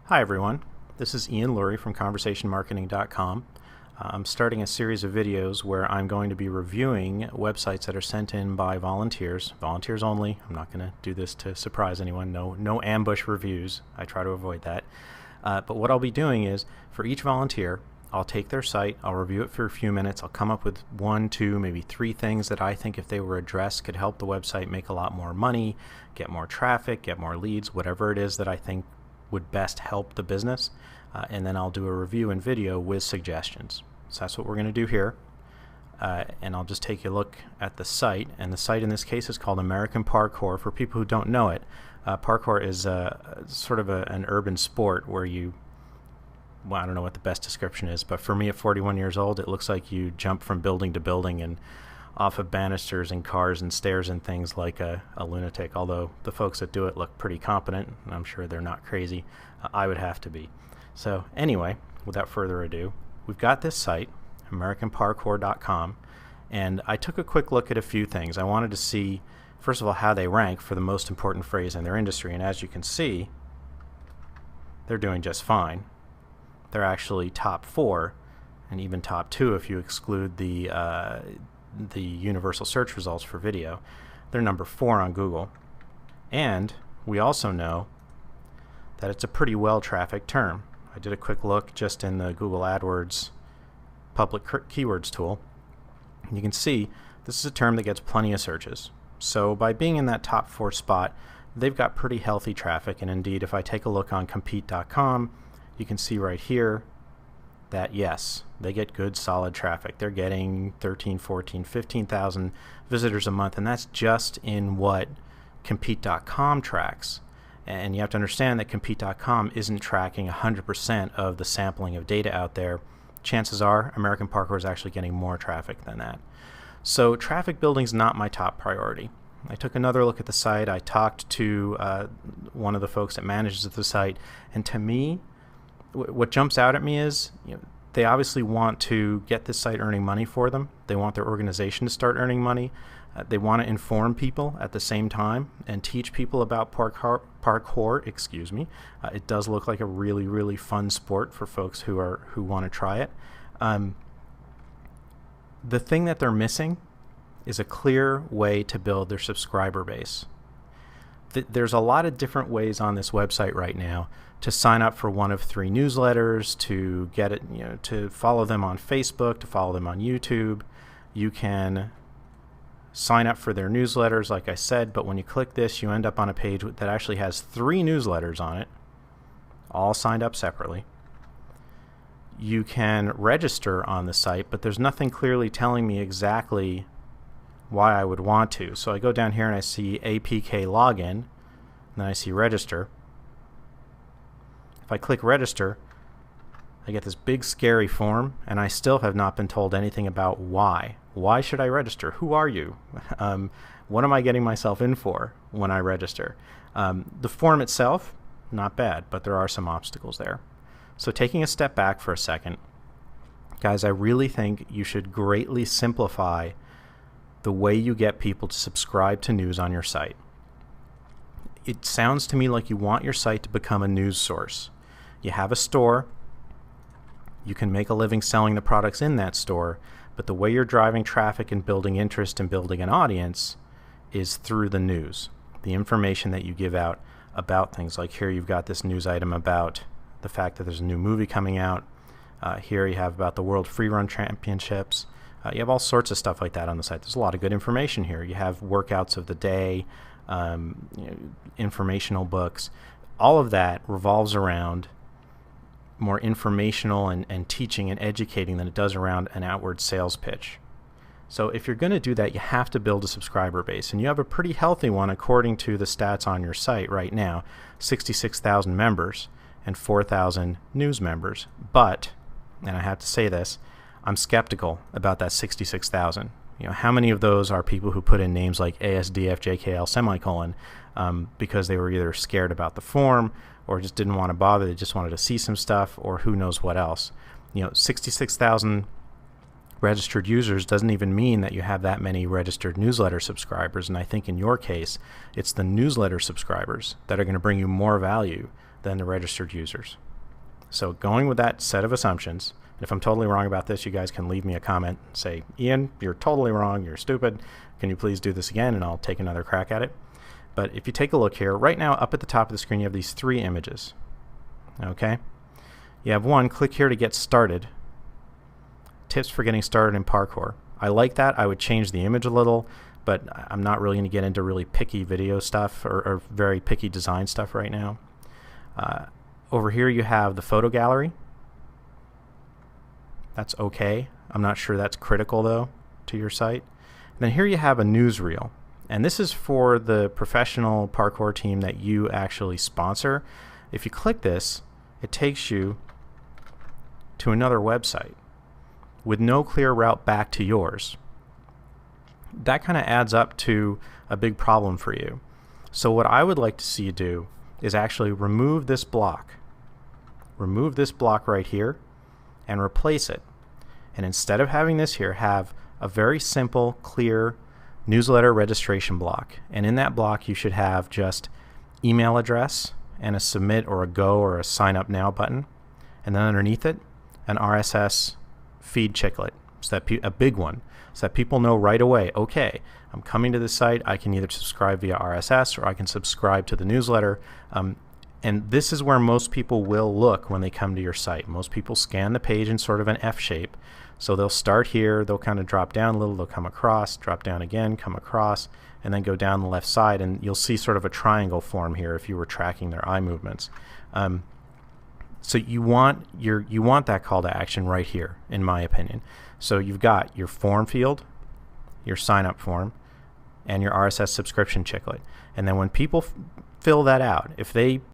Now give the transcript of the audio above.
Hi everyone, this is Ian Lurie from conversationmarketing.com. I'm starting a series of videos where I'm going to be reviewing websites that are sent in by volunteers only. I'm not going to do this to surprise anyone, no ambush reviews. I try to avoid that. But what I'll be doing is, for each volunteer, I'll take their site, I'll review it for a few minutes, I'll come up with 1, 2, maybe 3 things that I think if they were addressed could help the website make a lot more money, get more traffic, get more leads, whatever it is that I think would best help the business, and then I'll do a review and video with suggestions. So that's what we're going to do here, and I'll just take a look at the site, and the site in this case is called American Parkour. For people who don't know it, parkour is sort of an urban sport where well, I don't know what the best description is, but for me at 41 years old, it looks like you jump from building to building and off of banisters and cars and stairs and things like a lunatic, although the folks that do it look pretty competent, and I'm sure they're not crazy. I would have to be. So anyway, without further ado, we've got this site, AmericanParkour.com, and I took a quick look at a few things. I wanted to see, first of all, how they rank for the most important phrase in their industry, and as you can see, they're doing just fine. They're actually top 4, and even top 2 if you exclude the universal search results for video. They're number 4 on Google, and we also know that it's a pretty well trafficked term. I did a quick look just in the Google AdWords public keywords tool, and you can see this is a term that gets plenty of searches. So by being in that top 4 spot, they've got pretty healthy traffic, and indeed if I take a look on compete.com, you can see right here that yes, they get good solid traffic. They're getting 13, 14, 15,000 visitors a month, and that's just in what compete.com tracks. And you have to understand that compete.com isn't tracking 100% of the sampling of data out there. Chances are American Parkour is actually getting more traffic than that. So traffic building is not my top priority. I took another look at the site. I talked to one of the folks that manages the site, and to me, what jumps out at me is, they obviously want to get this site earning money for them. They want their organization to start earning money. They want to inform people at the same time and teach people about parkour. Excuse me. It does look like a really, really fun sport for folks who want to try it. The thing that they're missing is a clear way to build their subscriber base. There's a lot of different ways on this website right now to sign up for one of 3 newsletters, to get it, to follow them on Facebook, to follow them on YouTube. You can sign up for their newsletters, like I said, but when you click this, you end up on a page that actually has 3 newsletters on it, all signed up separately. You can register on the site, but there's nothing clearly telling me exactly why I would want to. So I go down here and I see APK login, and then I see register. If I click register, I get this big scary form, and I still have not been told anything about why. Why should I register? Who are you? What am I getting myself in for when I register? The form itself, not bad, but there are some obstacles there. So taking a step back for a second, guys, I really think you should greatly simplify the way you get people to subscribe to news on your site. It sounds to me like you want your site to become a news source. You have a store, you can make a living selling the products in that store, but the way you're driving traffic and building interest and building an audience is through the news, the information that you give out about things. Like here you've got this news item about the fact that there's a new movie coming out. Here you have about the World Freerun Championships. You have all sorts of stuff like that on the site. There's a lot of good information here. You have workouts of the day, informational books. All of that revolves around more informational and teaching and educating than it does around an outward sales pitch. So if you're going to do that, you have to build a subscriber base, and you have a pretty healthy one according to the stats on your site right now, 66,000 members and 4,000 news members. But, and I have to say this, I'm skeptical about that 66,000. How many of those are people who put in names like ASDFJKL semicolon because they were either scared about the form or just didn't want to bother, they just wanted to see some stuff, or who knows what else. 66,000 registered users doesn't even mean that you have that many registered newsletter subscribers, and I think in your case, it's the newsletter subscribers that are going to bring you more value than the registered users. So going with that set of assumptions, and if I'm totally wrong about this, you guys can leave me a comment and say, Ian, you're totally wrong, you're stupid, can you please do this again, and I'll take another crack at it. But if you take a look here, right now up at the top of the screen you have these 3 images. Okay? You have one, click here to get started. Tips for getting started in parkour. I like that. I would change the image a little, but I'm not really going to get into really picky video stuff or very picky design stuff right now. Over here you have the photo gallery. That's okay. I'm not sure that's critical though to your site. And then here you have a newsreel, and this is for the professional parkour team that you actually sponsor. If you click this, it takes you to another website with no clear route back to yours. That kind of adds up to a big problem for you. So what I would like to see you do is actually remove this block. Remove this block right here and replace it. And instead of having this here, have a very simple, clear newsletter registration block. And in that block you should have just email address and a submit or a go or a sign up now button. And then underneath it, an RSS feed chiclet, so that a big one, so that people know right away, okay, I'm coming to this site, I can either subscribe via RSS or I can subscribe to the newsletter. And this is where most people will look when they come to your site. Most people scan the page in sort of an F shape. So they'll start here, they'll kind of drop down a little, they'll come across, drop down again, come across, and then go down the left side, and you'll see sort of a triangle form here if you were tracking their eye movements. So you want that call to action right here, in my opinion. So you've got your form field, your sign up form, and your RSS subscription chiclet. And then when people fill that out, if they